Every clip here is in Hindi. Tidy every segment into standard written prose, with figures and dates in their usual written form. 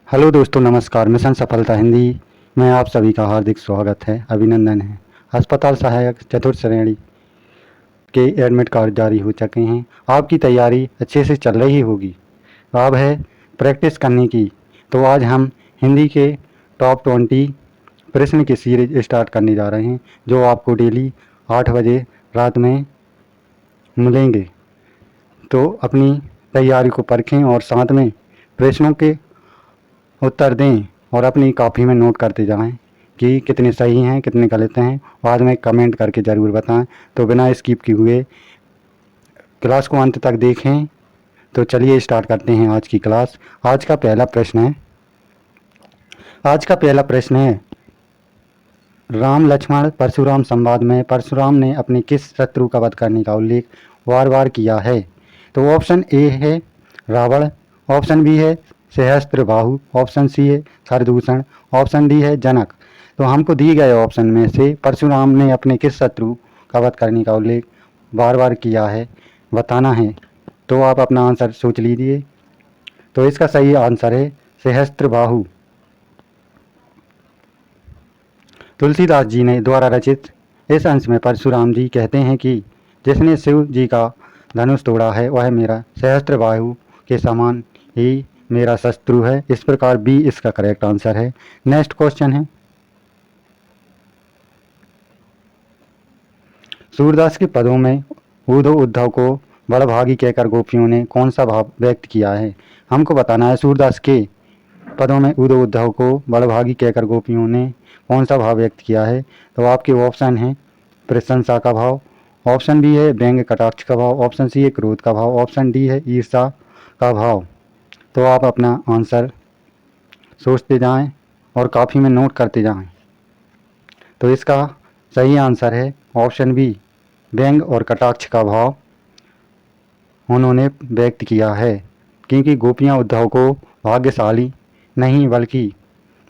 हेलो दोस्तों, नमस्कार। मिशन सफलता हिंदी में आप सभी का हार्दिक स्वागत है, अभिनंदन है। अस्पताल सहायक चतुर्थ श्रेणी के एडमिट कार्ड जारी हो चुके हैं। आपकी तैयारी अच्छे से चल रही होगी। अब है प्रैक्टिस करने की। तो आज हम हिंदी के टॉप 20 प्रश्न की सीरीज स्टार्ट करने जा रहे हैं, जो आपको डेली 8 बजे रात में मिलेंगे। तो अपनी तैयारी को परखें और साथ में प्रश्नों के उत्तर दें और अपनी कॉपी में नोट करते जाएं कि कितने सही हैं, कितने गलत हैं। बाद में कमेंट करके ज़रूर बताएं। तो बिना स्किप किए हुए क्लास को अंत तक देखें। तो चलिए स्टार्ट करते हैं आज की क्लास। आज का पहला प्रश्न है, राम लक्ष्मण परशुराम संवाद में परशुराम ने अपने किस शत्रु का वध करने का उल्लेख बार बार किया है? तो ऑप्शन ए है रावण, ऑप्शन बी है सहस्त्रबाहु, ऑप्शन सी है खरदूषण, ऑप्शन डी है जनक। तो हमको दिए गए ऑप्शन में से परशुराम ने अपने किस शत्रु का वध करने का उल्लेख बार बार किया है, बताना है। तो आप अपना आंसर सोच लीजिए। तो इसका सही आंसर है सहस्त्रबाहु। तुलसीदास जी ने द्वारा रचित इस अंश में परशुराम जी कहते हैं कि जिसने शिव जी का धनुष तोड़ा है वह मेरा सहस्त्रबाहु के समान ही मेरा शत्रु है। इस प्रकार बी इसका करेक्ट आंसर है। नेक्स्ट क्वेश्चन है, सूरदास के पदों में उद्धव उद्धव को बड़भागी कहकर गोपियों ने कौन सा भाव व्यक्त किया है? हमको बताना है सूरदास के पदों में उद्धव उद्धव को बड़भागी कहकर गोपियों ने कौन सा भाव व्यक्त किया है? तो आपके ऑप्शन हैं प्रशंसा का भाव, ऑप्शन बी है व्यंग कटाक्ष का भाव, ऑप्शन सी है क्रोध का भाव, ऑप्शन डी है ईर्षा का भाव। तो आप अपना आंसर सोचते जाएं और काफ़ी में नोट करते जाएं। तो इसका सही आंसर है ऑप्शन बी, व्यंग और कटाक्ष का भाव उन्होंने व्यक्त किया है, क्योंकि गोपियां उद्धव को भाग्यशाली नहीं बल्कि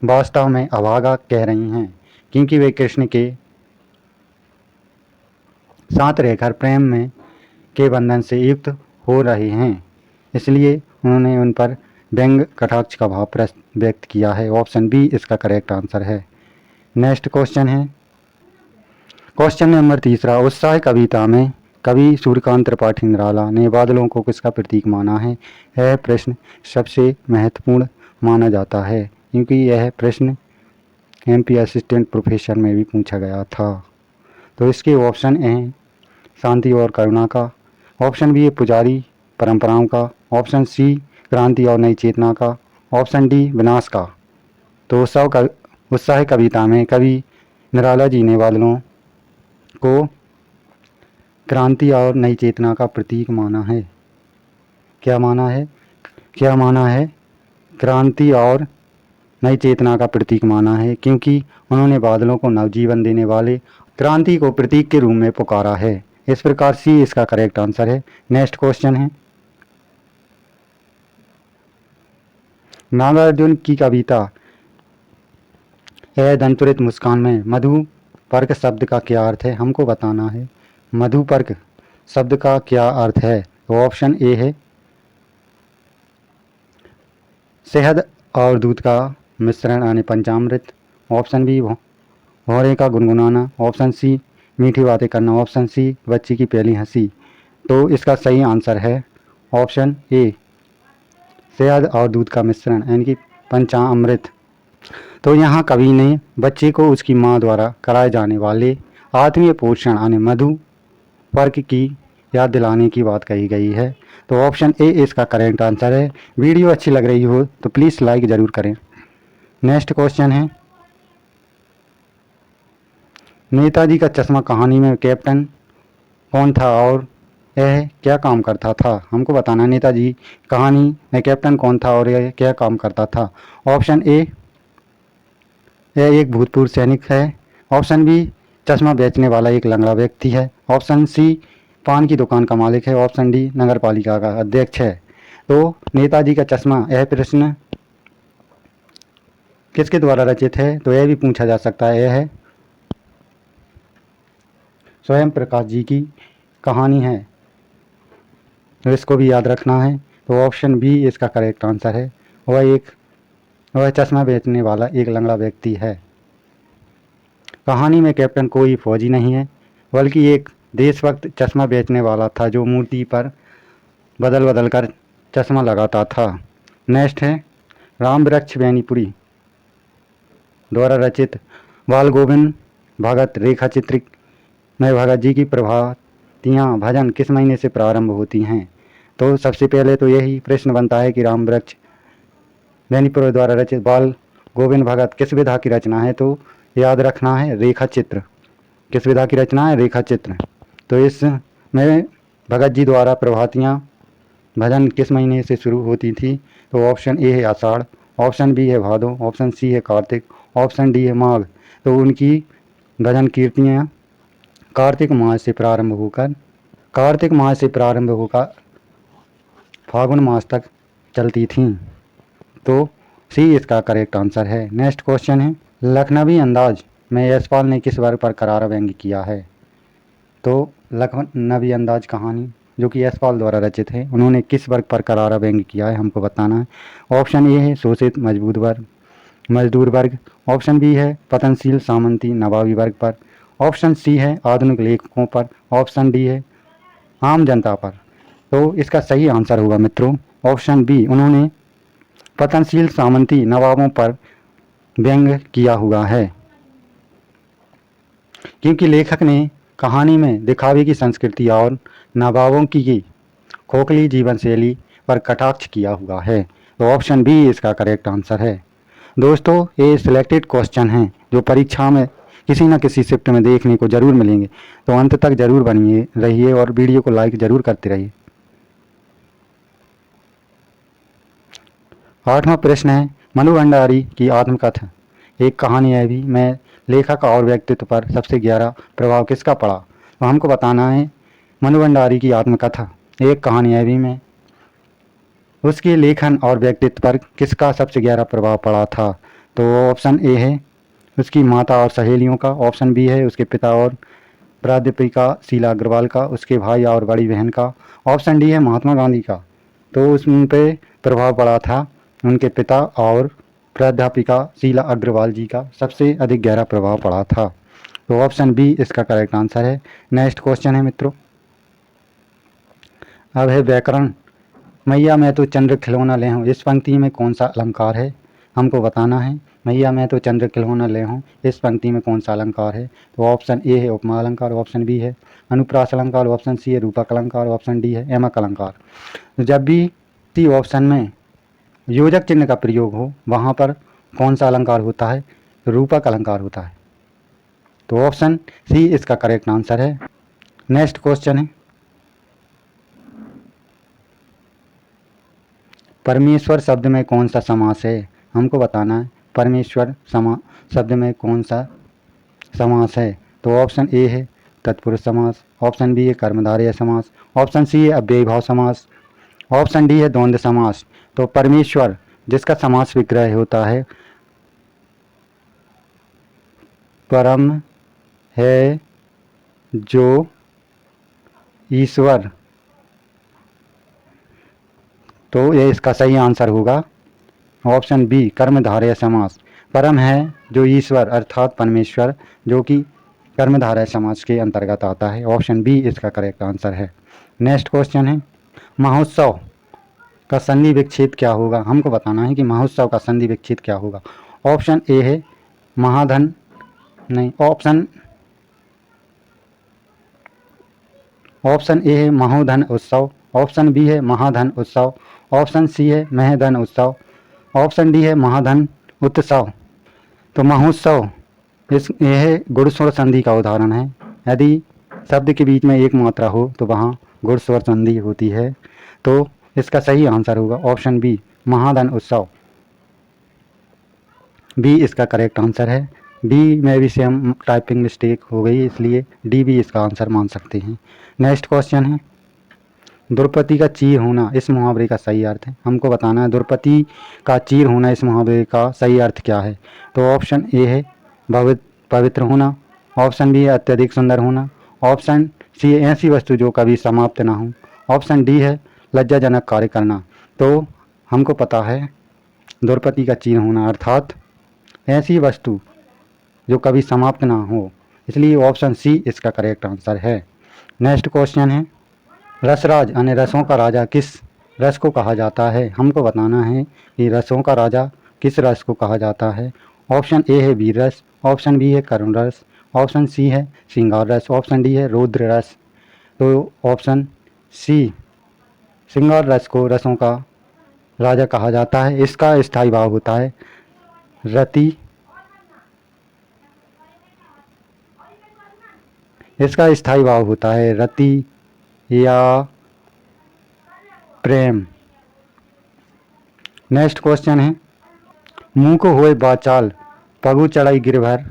वास्तव में अभागा कह रही हैं, क्योंकि वे कृष्ण के साथ रहकर प्रेम में के बंधन से युक्त हो रहे हैं, इसलिए उन्होंने उन पर व्यंग कटाक्ष का भाव व्यक्त किया है। ऑप्शन बी इसका करेक्ट आंसर है। नेक्स्ट क्वेश्चन है, क्वेश्चन नंबर 3, उत्साह कविता में कवि सूर्यकांत त्रिपाठी निराला ने बादलों को किसका प्रतीक माना है? यह प्रश्न सबसे महत्वपूर्ण माना जाता है, क्योंकि यह प्रश्न एमपी असिस्टेंट प्रोफेसर में भी पूछा गया था। तो इसके ऑप्शन हैं शांति और करुणा का, ऑप्शन बी है पुजारी परंपराओं का, ऑप्शन सी क्रांति और नई चेतना का, ऑप्शन डी विनाश का। तो उत्साह कविता में कवि निराला जी ने बादलों को क्रांति और नई चेतना का प्रतीक माना है। क्या माना है? क्रांति और नई चेतना का प्रतीक माना है, क्योंकि उन्होंने बादलों को नवजीवन देने वाले क्रांति को प्रतीक के रूप में पुकारा है। इस प्रकार सी इसका करेक्ट आंसर है। नेक्स्ट क्वेश्चन है, नागार्जुन की कविता ए दंतुरित मुस्कान में मधुपर्क शब्द का क्या अर्थ है? हमको बताना है मधुपर्क शब्द का क्या अर्थ है। तो ऑप्शन ए है शहद और दूध का मिश्रण यानी पंचामृत, ऑप्शन बी भौरे का गुनगुनाना, ऑप्शन सी मीठी बातें करना, ऑप्शन सी बच्ची की पहली हंसी। तो इसका सही आंसर है ऑप्शन ए शहद और दूध का मिश्रण यानी कि पंचामृत। तो यहाँ कवि ने बच्चे को उसकी माँ द्वारा कराए जाने वाले आत्मीय पोषण यानी मधुपर्क की याद दिलाने की बात कही गई है। तो ऑप्शन ए इसका करेक्ट आंसर है। वीडियो अच्छी लग रही हो तो प्लीज़ लाइक ज़रूर करें। नेक्स्ट क्वेश्चन है, नेताजी का चश्मा कहानी में कैप्टन कौन था और यह क्या काम करता था? हमको बताना नेताजी कहानी में कैप्टन कौन था और यह क्या काम करता था। ऑप्शन ए यह एक भूतपूर्व सैनिक है, ऑप्शन बी चश्मा बेचने वाला एक लंगड़ा व्यक्ति है, ऑप्शन सी पान की दुकान का मालिक है, ऑप्शन डी नगर पालिका का अध्यक्ष है। तो नेताजी का चश्मा यह प्रश्न किसके द्वारा रचित है? तो यह भी पूछा जा सकता है। यह है स्वयं प्रकाश जी की कहानी है, तो इसको भी याद रखना है। तो ऑप्शन बी इसका करेक्ट आंसर है। वह एक वह चश्मा बेचने वाला एक लंगड़ा व्यक्ति है। कहानी में कैप्टन कोई फौजी नहीं है, बल्कि एक देशभक्त चश्मा बेचने वाला था जो मूर्ति पर बदल बदल कर चश्मा लगाता था। नेक्स्ट है राम वृक्ष बेनीपुरी द्वारा रचित बाल गोविंद भगत रेखा चित्रित में भगत जी की प्रभातियाँ भजन किस महीने से प्रारंभ होती हैं? तो सबसे पहले तो यही प्रश्न बनता है कि राम वृक्ष बेनीपुरी द्वारा रचित बाल गोविंद भगत किस विधा की रचना है? तो याद रखना है रेखा चित्र। किस विधा की रचना है? रेखा चित्र। तो इसमें भगत जी द्वारा प्रभातियाँ भजन किस महीने से शुरू होती थी? तो ऑप्शन ए है आषाढ़, ऑप्शन बी है भादो, ऑप्शन सी है कार्तिक, ऑप्शन डी है माघ। तो उनकी भजन कीर्तियाँ कार्तिक मास से प्रारंभ होकर फागुन मास तक चलती थीं। तो सी इसका करेक्ट आंसर है। नेक्स्ट क्वेश्चन है लखनवी अंदाज में यशपाल ने किस वर्ग पर करारा व्यंग्य किया है? तो लखनवी अंदाज कहानी जो कि यशपाल द्वारा रचित है, उन्होंने किस वर्ग पर करारा व्यंग्य किया है हमको बताना है। ऑप्शन ए है शोषित मजदूर वर्ग, ऑप्शन बी है पतनशील सामंती नवाबी वर्ग पर, ऑप्शन सी है आधुनिक लेखकों पर, ऑप्शन डी है आम जनता पर। तो इसका सही आंसर होगा मित्रों ऑप्शन बी, उन्होंने पतनशील सामंती नवाबों पर व्यंग्य किया हुआ है, क्योंकि लेखक ने कहानी में दिखावे की संस्कृति और नवाबों की खोखली जीवन शैली पर कटाक्ष किया हुआ है। तो ऑप्शन बी इसका करेक्ट आंसर है। दोस्तों ये सिलेक्टेड क्वेश्चन हैं जो परीक्षा में किसी न किसी शिफ्ट में देखने को जरूर मिलेंगे, तो अंत तक जरूर बनिए रहिए और वीडियो को लाइक जरूर करते रहिए। 8वां प्रश्न है मनु भंडारी की आत्मकथा एक कहानी है भी में लेखक और व्यक्तित्व पर सबसे गहरा प्रभाव किसका पड़ा? तो हमको बताना है मनु भंडारी की आत्मकथा एक कहानी है भी में उसके लेखन और व्यक्तित्व पर किसका सबसे गहरा प्रभाव पड़ा था? तो ऑप्शन ए है उसकी माता और सहेलियों का, ऑप्शन बी है उसके पिता और प्राध्यापिका शीला अग्रवाल का, उसके भाई और बड़ी बहन का, ऑप्शन डी है महात्मा गांधी का। तो उन पर प्रभाव पड़ा था उनके पिता और प्राध्यापिका शीला अग्रवाल जी का सबसे अधिक गहरा प्रभाव पड़ा था। तो ऑप्शन बी इसका करेक्ट आंसर है। नेक्स्ट क्वेश्चन है मित्रों, अब है व्याकरण। मैया मैं तो चंद्र खिलौना ले हूँ इस पंक्ति में कौन सा अलंकार है? हमको बताना है मैया मैं तो चंद्र खिलौना ले हूँ इस पंक्ति में कौन सा अलंकार है? तो ऑप्शन ए है उपमा अलंकार, ऑप्शन बी है अनुप्रास अलंकार, ऑप्शन सी है रूपक अलंकार, ऑप्शन डी है एमक अलंकार। तो जब भी टी ऑप्शन में योजक चिन्ह का प्रयोग हो वहाँ पर कौन सा अलंकार होता है? रूपक अलंकार होता है। तो ऑप्शन सी इसका करेक्ट आंसर है। नेक्स्ट क्वेश्चन है परमेश्वर शब्द में कौन सा समास है? हमको बताना है परमेश्वर शब्द में कौन सा समास है? तो ऑप्शन ए है तत्पुरुष समास, ऑप्शन बी है कर्मधारय समास, ऑप्शन सी है अव्ययीभाव समास, ऑप्शन डी है द्वंद्व समास। तो परमेश्वर जिसका समास विग्रह होता है परम है जो ईश्वर, तो ये इसका सही आंसर होगा ऑप्शन बी कर्मधारय समास। परम है जो ईश्वर अर्थात परमेश्वर जो कि कर्मधारय समास के अंतर्गत आता है। ऑप्शन बी इसका करेक्ट आंसर है। नेक्स्ट क्वेश्चन है महोत्सव का संधि विच्छेद क्या होगा? हमको बताना है कि महोत्सव का संधि विच्छेद क्या होगा। ऑप्शन ए है महाधन नहीं ऑप्शन ए है महोधन उत्सव, ऑप्शन बी है महाधन उत्सव, ऑप्शन सी है महधन उत्सव, ऑप्शन डी है महाधन उत्सव। तो महोत्सव यह गुण स्वर संधि का उदाहरण है। यदि शब्द के बीच में एक मात्रा हो तो वहाँ गुण स्वर संधि होती है। तो इसका सही आंसर होगा ऑप्शन बी महाधन उत्सव। बी इसका करेक्ट आंसर है। बी में भी सेम टाइपिंग मिस्टेक हो गई इसलिए डी भी इसका आंसर मान सकते हैं। नेक्स्ट क्वेश्चन है द्रौपदी का चीर होना इस मुहावरे का सही अर्थ है। हमको बताना है द्रौपदी का चीर होना इस मुहावरे का सही अर्थ क्या है। तो ऑप्शन ए है पवित्र होना, ऑप्शन बी है अत्यधिक सुंदर होना, ऑप्शन सी है ऐसी वस्तु जो कभी समाप्त ना हो, ऑप्शन डी है लज्जाजनक कार्य करना। तो हमको पता है द्रौपदी का चिन्ह होना, अर्थात ऐसी वस्तु जो कभी समाप्त ना हो। इसलिए ऑप्शन सी इसका करेक्ट आंसर है। नेक्स्ट क्वेश्चन है, रसराज यानी रसों का राजा किस रस को कहा जाता है? हमको बताना है कि रसों का राजा किस रस को कहा जाता है। ऑप्शन ए है वीर रस, ऑप्शन बी है करुण रस, ऑप्शन सी है श्रृंगार रस, ऑप्शन डी है रौद्र रस। तो ऑप्शन सी श्रृंगार रस को रसों का राजा कहा जाता है। इसका स्थायी भाव होता है रति, इसका स्थायी भाव होता है रति या प्रेम। नेक्स्ट क्वेश्चन है, मुँह को होए बाचाल पगु चढ़ाई गिरभर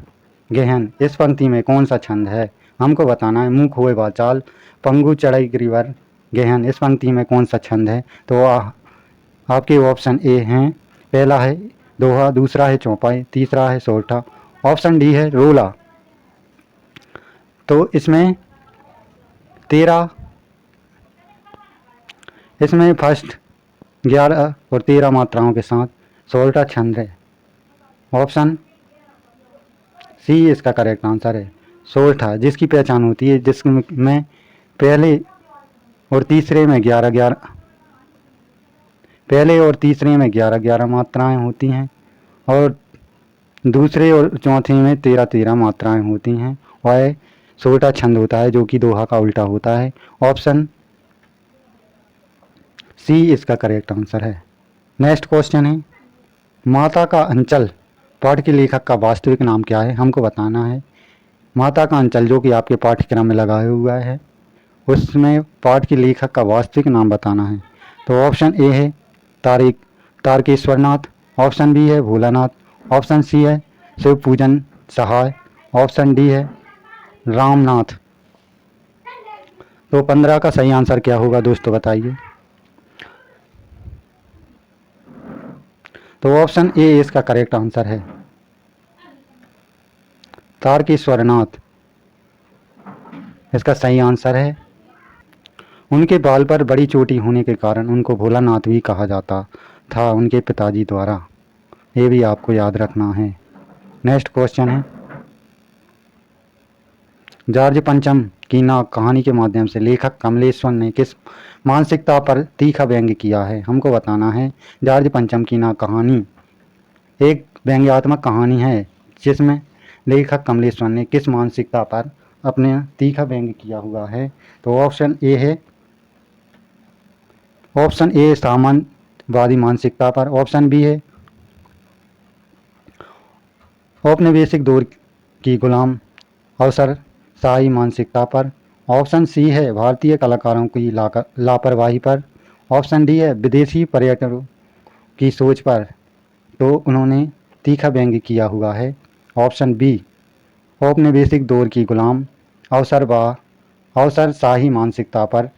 गहन, इस पंक्ति में कौन सा छंद है? हमको बताना है मुँह होए बाचाल पंगु चढ़ाई गिरभर गहन, इस पंक्ति में कौन सा छंद है? तो आपके ऑप्शन ए हैं, पहला है दोहा, दूसरा है चौपाई, तीसरा है सोरठा, ऑप्शन डी है रोला। तो इसमें फर्स्ट 11 और 13 मात्राओं के साथ सोरठा छंद है। ऑप्शन सी इसका करेक्ट आंसर है। सोरठा जिसकी पहचान होती है जिसमें पहले और तीसरे में 11 मात्राएं होती हैं और दूसरे और चौथे में 13 मात्राएं होती हैं, वह सोरठा छंद होता है जो कि दोहा का उल्टा होता है। ऑप्शन सी इसका करेक्ट आंसर है। नेक्स्ट क्वेश्चन है, माता का अंचल पाठ के लेखक का वास्तविक नाम क्या है? हमको बताना है माता का अंचल जो कि आपके पाठ्यक्रम में लगाया हुआ है, उसमें पाठ के लेखक का वास्तविक नाम बताना है। तो ऑप्शन ए है तारकेश्वरनाथ, ऑप्शन बी है भोलानाथ, ऑप्शन सी है शिव पूजन सहाय, ऑप्शन डी है रामनाथ। तो 15 का सही आंसर क्या होगा दोस्तों बताइए। तो ऑप्शन ए इसका करेक्ट आंसर है, तारकेश्वरनाथ इसका सही आंसर है। उनके बाल पर बड़ी चोटी होने के कारण उनको भोलानाथ भी कहा जाता था उनके पिताजी द्वारा, ये भी आपको याद रखना है। नेक्स्ट क्वेश्चन है, जॉर्ज पंचम की नाक कहानी के माध्यम से लेखक कमलेश्वर ने किस मानसिकता पर तीखा व्यंग्य किया है? हमको बताना है जॉर्ज पंचम की नाक कहानी एक व्यंग्यात्मक कहानी है जिसमें लेखक कमलेश्वर ने किस मानसिकता पर अपने तीखा व्यंग्य किया हुआ है। तो ऑप्शन ए साम्यवादी मानसिकता पर, ऑप्शन बी है औपनिवेशिक दौर की गुलाम अवसरशाही मानसिकता पर, ऑप्शन सी है भारतीय कलाकारों की लापरवाही पर, ऑप्शन डी है विदेशी पर्यटकों की सोच पर। तो उन्होंने तीखा व्यंग्य किया हुआ है ऑप्शन बी औपनिवेशिक दौर की गुलाम अवसरशाही मानसिकता पर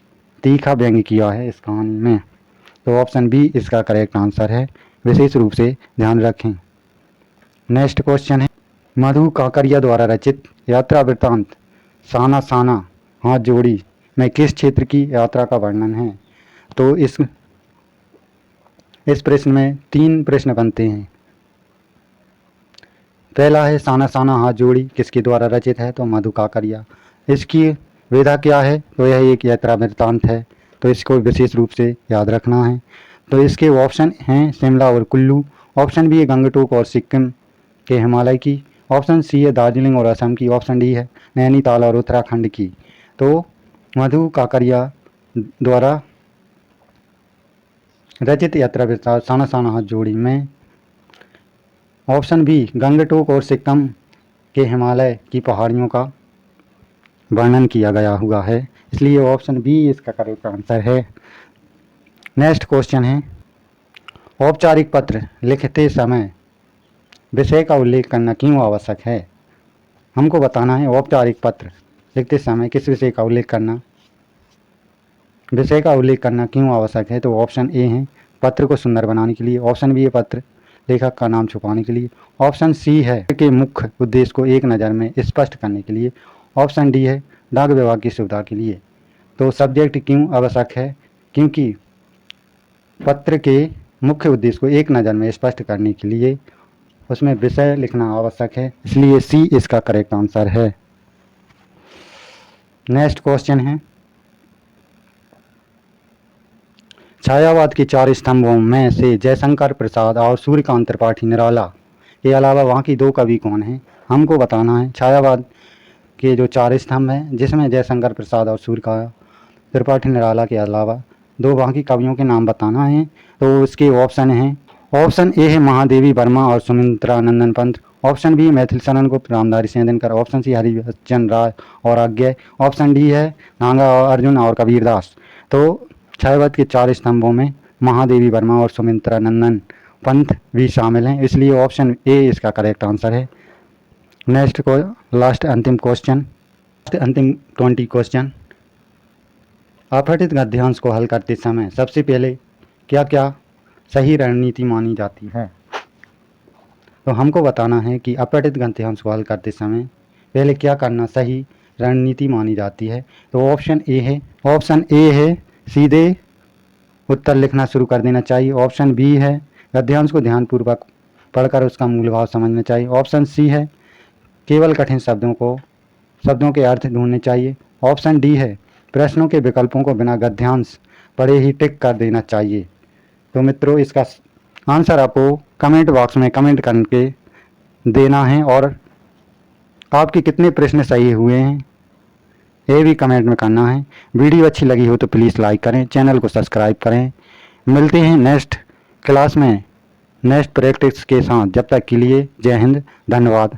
तीखा व्यंग्य किया है इस कहानी में। तो ऑप्शन बी इसका करेक्ट आंसर है, विशेष रूप से ध्यान रखें। नेक्स्ट क्वेश्चन है, मधु काकरिया द्वारा रचित यात्रा वृत्तांत साना साना हाथ जोड़ी में किस क्षेत्र की यात्रा का वर्णन है? तो इस प्रश्न में 3 प्रश्न बनते हैं। पहला है साना साना हाथ जोड़ी किसके द्वारा रचित है? तो मधु काकरिया। इसकी विधा क्या है? तो यह एक यात्रा वृत्तांत है, तो इसको विशेष रूप से याद रखना है। तो इसके ऑप्शन हैं शिमला और कुल्लू, ऑप्शन बी है गंगटोक और सिक्किम के हिमालय की, ऑप्शन सी है दार्जिलिंग और असम की, ऑप्शन डी है नैनीताल और उत्तराखंड की। तो मधु काकरिया द्वारा रचित यात्रा वृत्तांत साना साना हाथ जोड़ी में ऑप्शन बी गंगटोक और सिक्किम के हिमालय की पहाड़ियों का वर्णन किया गया हुआ है, इसलिए ऑप्शन बी इसका करेक्ट आंसर है। नेक्स्ट क्वेश्चन है, औपचारिक पत्र लिखते समय विषय का उल्लेख करना क्यों आवश्यक है? हमको बताना है औपचारिक पत्र लिखते समय किस विषय का उल्लेख करना क्यों आवश्यक है? तो ऑप्शन ए है पत्र को सुंदर बनाने के लिए, ऑप्शन बी है पत्र लेखक का नाम छुपाने के लिए, ऑप्शन सी है कि मुख्य उद्देश्य को एक नज़र में स्पष्ट करने के लिए, ऑप्शन डी है डाक विभाग की सुविधा के लिए। तो सब्जेक्ट क्यों आवश्यक है? क्योंकि पत्र के मुख्य उद्देश्य को एक नज़र में स्पष्ट करने के लिए उसमें विषय लिखना आवश्यक है, इसलिए सी इसका करेक्ट आंसर है। नेक्स्ट क्वेश्चन है, छायावाद के 4 स्तंभों में से जयशंकर प्रसाद और सूर्यकांत त्रिपाठी निराला के अलावा वहाँ की 2 कवि कौन हैं? हमको बताना है छायावाद के जो 4 स्तंभ हैं जिसमें जयशंकर प्रसाद और सूर्यकांत त्रिपाठी निराला के अलावा 2 वहाँ की कवियों के नाम बताना है। तो इसके ऑप्शन हैं, ऑप्शन ए है महादेवी वर्मा और सुमित्रा नंदन Pant, option B Maithil Sharan Gupt Ramdhari Singh Dinkar, option C हरिभजन राय और आज्ञे, ऑप्शन डी है नागा अर्जुन और कबीरदास। तो छायावाद के 4 स्तंभों में महादेवी वर्मा और सुमित्रा नंदन पंत भी शामिल हैं, इसलिए ऑप्शन ए इसका करेक्ट आंसर है। नेक्स्ट को लास्ट अंतिम क्वेश्चन, अंतिम 20 क्वेश्चन, अपठित गद्यांश को हल करते समय सबसे पहले क्या क्या सही रणनीति मानी जाती है? तो हमको बताना है कि अपठित गद्यांश को हल करते समय पहले क्या करना सही रणनीति मानी जाती है। तो ऑप्शन ए है सीधे उत्तर लिखना शुरू कर देना चाहिए, ऑप्शन बी है गद्यांश को ध्यानपूर्वक पढ़कर उसका मूल भाव समझना चाहिए, ऑप्शन सी है केवल कठिन शब्दों के अर्थ ढूंढने चाहिए, ऑप्शन डी है प्रश्नों के विकल्पों को बिना गद्यांश पढ़े ही टिक कर देना चाहिए। तो मित्रों इसका आंसर आपको कमेंट बॉक्स में कमेंट करके देना है और आपके कितने प्रश्न सही हुए हैं ये भी कमेंट में करना है। वीडियो अच्छी लगी हो तो प्लीज़ लाइक करें, चैनल को सब्सक्राइब करें। मिलते हैं नेक्स्ट क्लास में नेक्स्ट प्रैक्टिस के साथ, जब तक के लिए जय हिंद, धन्यवाद।